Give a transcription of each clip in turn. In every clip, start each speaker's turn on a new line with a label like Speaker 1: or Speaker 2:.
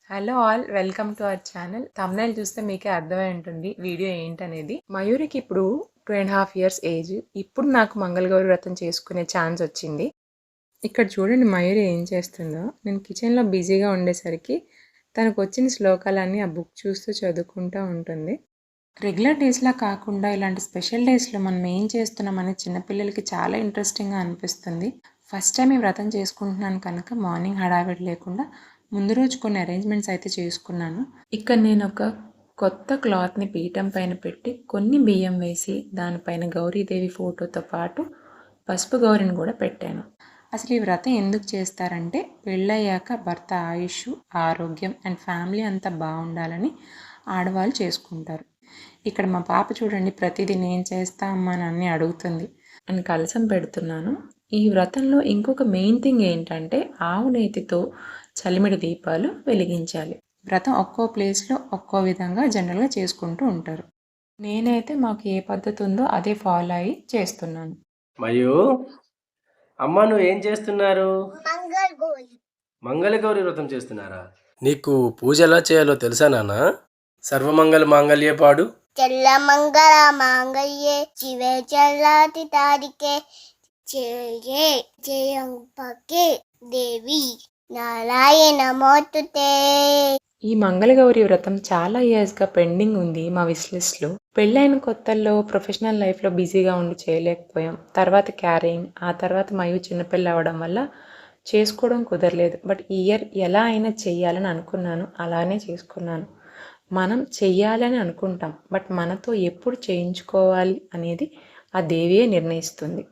Speaker 1: Hello all, welcome to our channel. Thumbnail చూస్తే మీకే అర్థమై ఉంటుంది వీడియో ఏంటనేది. మయూరికి ఇప్పుడు 2.5 years ఏజ్. ఇప్పుడు నాకు మంగళగౌరి వ్రతం చేసుకునే ఛాన్స్ వచ్చింది. ఇక్కడ చూడండి మయూరి ఏం చేస్తుందో. నేను కిచెన్లో బిజీగా ఉండేసరికి తనకు వచ్చిన శ్లోకాలన్నీ ఆ బుక్ చూస్తూ చదువుకుంటూ ఉంటుంది. రెగ్యులర్ డేస్లా కాకుండా ఇలాంటి స్పెషల్ డేస్లో మనం ఏం చేస్తున్నామని చిన్నపిల్లలకి చాలా ఇంట్రెస్టింగ్గా అనిపిస్తుంది. ఫస్ట్ టైం ఈ వ్రతం చేసుకుంటున్నాను కనుక మార్నింగ్ హడావిడి లేకుండా ముందు రోజు కొన్ని అరేంజ్మెంట్స్ అయితే చేసుకున్నాను. ఇక్కడ నేను ఒక కొత్త క్లాత్ని పీఠం పైన పెట్టి కొన్ని బియ్యం వేసి దానిపైన గౌరీదేవి ఫోటోతో పాటు పసుపు గౌరిని కూడా పెట్టాను. అసలు ఈ వ్రతం ఎందుకు చేస్తారంటే పెళ్ళయ్యాక భర్త ఆయుష్, ఆరోగ్యం అండ్ ఫ్యామిలీ అంతా బాగుండాలని ఆడవాళ్ళు చేసుకుంటారు. ఇక్కడ మా పాప చూడండి, ప్రతిదీ నేను చేస్తా అమ్మా అని అన్నీ అడుగుతుంది. అని కలసం పెడుతున్నాను. ఈ వ్రతంలో ఇంకొక మెయిన్ థింగ్ ఏంటంటే ఆవు నేతితో చలిమిడి దీపాలు వెలిగించాలి. వ్రతం ఒక్కో ప్లేస్లో ఒక్కో విధంగా జనరల్గా చేసుకుంటూ ఉంటారు. నేనైతే మాకు ఏ పద్ధతి ఉందో అదే ఫాలో అయ్యి చేస్తున్నాను.
Speaker 2: మయూ, అమ్మ నువ్వు ఏం చేస్తున్నారు? మంగళగౌరి వ్రతం చేస్తున్నారా? నీకు పూజ ఎలా చేయాలో తెలుసా నాన్న? సర్వమంగళ మాంగళ్య పాడు.
Speaker 3: చెల్ల మంగళ మాంగళ్యే శివే చల్లాతి తారికే జయ జయంపకే దేవి నారాయణ మోతుతే.
Speaker 1: ఈ మంగళగౌరి వ్రతం చాలా ఇయర్స్గా పెండింగ్ ఉంది మా విష్ లిస్ట్లో. పెళ్ళైన కొత్తల్లో ప్రొఫెషనల్ లైఫ్లో బిజీగా ఉండి చేయలేకపోయాం. తర్వాత క్యారింగ్, ఆ తర్వాత మయూ చిన్నపిల్ల అవ్వడం వల్ల చేసుకోవడం కుదరలేదు. బట్ ఈ ఇయర్ ఎలా అయినా చెయ్యాలని అనుకున్నాను, అలానే చేసుకున్నాను. మనం చెయ్యాలని అనుకుంటాం, బట్ మనతో ఎప్పుడు చేయించుకోవాలి అనేది ఆ దేవియే నిర్ణయిస్తుంది.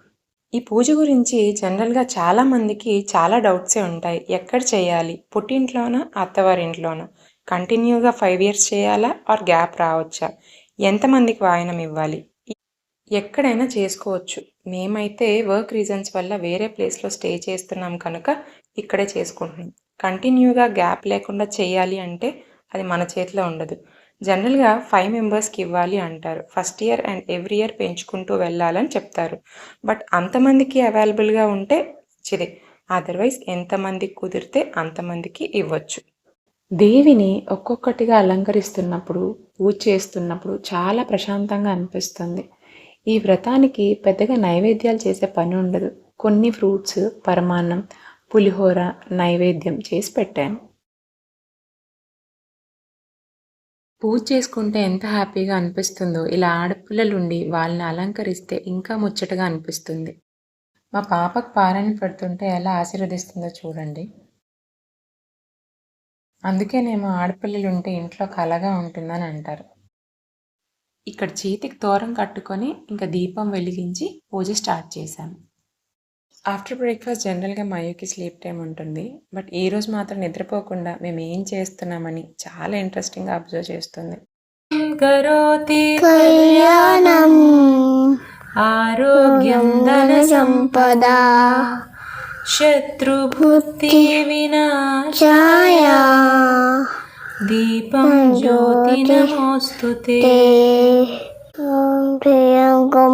Speaker 1: ఈ పూజ గురించి జనరల్గా చాలామందికి చాలా డౌట్సే ఉంటాయి. ఎక్కడ చేయాలి, పుట్టింట్లోనా అత్తవారింట్లోనా, కంటిన్యూగా 5 years చేయాలా ఆర్ గ్యాప్ రావచ్చా, ఎంతమందికి వాయనం ఇవ్వాలి, ఎక్కడైనా చేసుకోవచ్చు. మేమైతే వర్క్ రీజన్స్ వల్ల వేరే ప్లేస్లో స్టే చేస్తున్నాం కనుక ఇక్కడే చేసుకుంటున్నాం. కంటిన్యూగా గ్యాప్ లేకుండా చేయాలి అంటే అది మన చేతిలో ఉండదు. జనరల్గా 5 members ఇవ్వాలి అంటారు. First year and every year పెంచుకుంటూ వెళ్ళాలని చెప్తారు. బట్ అంతమందికి అవైలబుల్గా ఉంటే మంచిదే. అదర్వైజ్ ఎంతమందికి కుదిరితే అంతమందికి ఇవ్వచ్చు. దేవిని ఒక్కొక్కటిగా అలంకరిస్తున్నప్పుడు, పూజ చేస్తున్నప్పుడు చాలా ప్రశాంతంగా అనిపిస్తుంది. ఈ వ్రతానికి పెద్దగా నైవేద్యాలు చేసే పని ఉండదు. కొన్ని ఫ్రూట్స్, పరమాన్నం, పులిహోర నైవేద్యం చేసి పెట్టాను. పూజ చేసుకుంటే ఎంత హ్యాపీగా అనిపిస్తుందో, ఇలా ఆడపిల్లలుండి వాళ్ళని అలంకరిస్తే ఇంకా ముచ్చటగా అనిపిస్తుంది. మా పాపకు పారాయణ పెడుతుంటే ఎలా ఆశీర్వదిస్తుందో చూడండి. అందుకేనేమో ఆడపిల్లలు ఉంటే ఇంట్లో కలగా ఉంటుందని అంటారు. ఇక్కడ చేతికి తోరం కట్టుకొని ఇంకా దీపం వెలిగించి పూజ స్టార్ట్ చేశాను. ఆఫ్టర్ బ్రేక్ఫాస్ట్ జనరల్గా మయూకి స్లీప్ టైం ఉంటుంది. బట్ ఈరోజు మాత్రం నిద్రపోకుండా మేము ఏం చేస్తున్నామని చాలా ఇంట్రెస్టింగ్గా అబ్జర్వ్ చేస్తుంది. కరోతి
Speaker 3: కళ్యాణం
Speaker 1: ఆరోగ్యం ధన
Speaker 3: సంపద
Speaker 1: శత్రుభుక్తి వినాశాయ
Speaker 3: ఛాయా
Speaker 1: దీపం జ్యోతి నమోస్తుతే.
Speaker 3: ఓం ప్రియంగం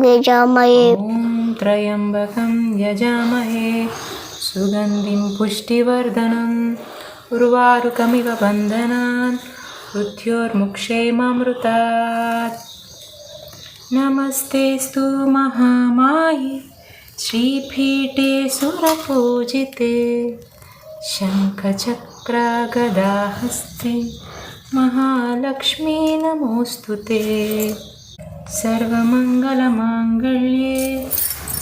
Speaker 3: యజామహే
Speaker 1: ఓం త్రయంబకం యజామహే సుగంధిం పుష్టివర్ధనం ఉర్వారుకమివ బంధనాన్ మృత్యోర్ముక్షేమమృతాత్. నమస్తేస్తు మహామాయే శ్రీపీఠే సురపూజితే శంఖచక్ర గదాహస్తే మహాలక్ష్మీ నమోస్తుతే. సర్వమంగళమాంగళ్యే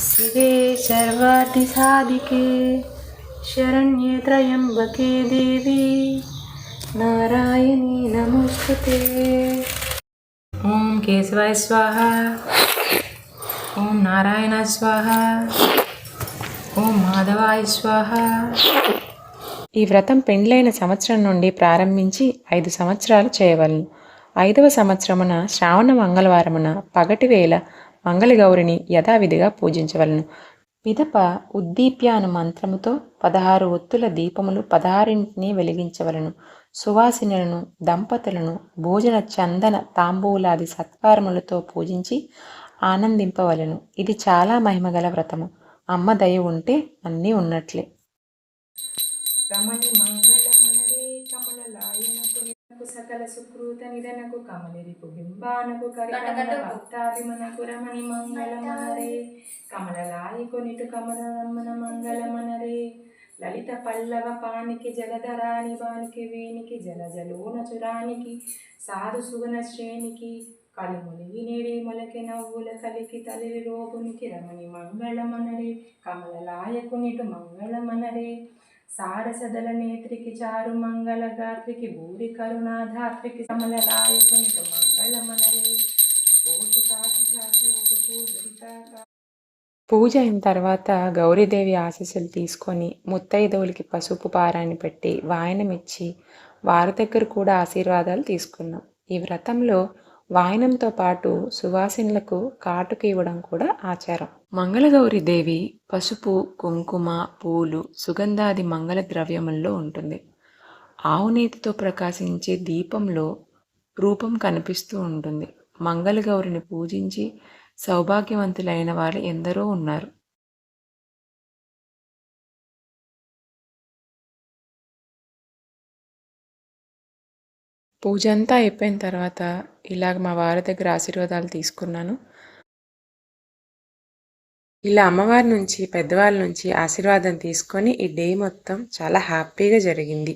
Speaker 1: శివే సర్వార్థసాధికే శరణ్యే త్రయంబకే దేవి నారాయణీ నమోస్తుతే. ఓం కేశవాయ స్వాహ, ఓం నారాయణ స్వాహ, ఓం మాధవాయ స్వాహ. ఈ వ్రతం పెండ్లైన సంవత్సరం నుండి ప్రారంభించి 5 సంవత్సరాలు చేయవలను. 5వ సంవత్సరమున శ్రావణ మంగళవారమున పగటి వేళ మంగళగౌరిని యథావిధిగా పూజించవలను. పిదప ఉద్దీప్యాను మంత్రముతో 16 ఒత్తుల దీపములు 16 వెలిగించవలను. సువాసినులను, దంపతులను భోజన చందన తాంబూలాది సత్కారములతో పూజించి ఆనందింపవలను. ఇది చాలా మహిమగల వ్రతము. అమ్మ దయ ఉంటే అన్నీ ఉన్నట్లే. రమణి మంగళమనరే సకల సుకృత నిధనకు కమలిరిపు బింబానకు కరికమల భక్తాభిమనకు రమణి మంగళమనరే కమలలాయి కొనిటు కమలరమణ మంగళమనరే లలిత పల్లవ పానికి జలధరాని వానికి వేనికి జలజలోన చురానికి సాధు సుగన శ్రేణికి కలిములిగి నేడి మొలకి నవ్వుల కలికి తలిరి రోగునికి రమణి మంగళమనరే కమలలాయకునిటు మంగళమనరే సారసదల నేత్రికి చారు మంగళ గాత్రికి భూరి కరుణాధాత్రికి కమలలాయకునిటు మంగళమనరే పూజ అయిన తర్వాత గౌరీదేవి ఆశీస్సులు తీసుకొని ముత్తైదువులకి పసుపు పారాన్ని పెట్టి వాయనమిచ్చి వారి దగ్గర కూడా ఆశీర్వాదాలు తీసుకున్నాం. ఈ వ్రతంలో వాయనంతో పాటు సువాసినులకు కాటుకు ఇవ్వడం కూడా ఆచారం. మంగళగౌరీదేవి పసుపు, కుంకుమ, పూలు, సుగంధాది మంగళ ద్రవ్యముల్లో ఉంటుంది. ఆవునేతితో ప్రకాశించే దీపంలో రూపం కనిపిస్తూ ఉంటుంది. మంగళగౌరిని పూజించి సౌభాగ్యవంతులైన వారు ఎందరో ఉన్నారు. పూజ అంతా అయిపోయిన తర్వాత ఇలాగ మా వారి దగ్గర ఆశీర్వాదాలు తీసుకున్నాను. ఇలా అమ్మవారి నుంచి పెద్దవాళ్ళ నుంచి ఆశీర్వాదం తీసుకొని ఈ డే మొత్తం చాలా హ్యాపీగా జరిగింది.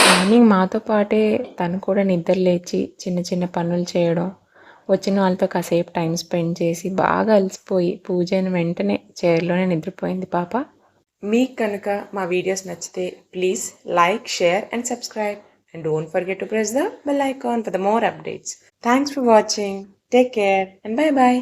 Speaker 1: మార్నింగ్ మాతో పాటే తను కూడా నిద్ర లేచి చిన్న చిన్న పనులు చేయడం, వచ్చిన వాళ్ళతో కాసేపు టైం స్పెండ్ చేసి బాగా అలసిపోయి పూజ అయిన వెంటనే చైర్లోనే నిద్రపోయింది పాప. మీకు కనుక మా వీడియోస్ నచ్చితే please like, share and subscribe. And don't forget to press the bell icon for the more updates. Thanks for watching. Take care and bye-bye.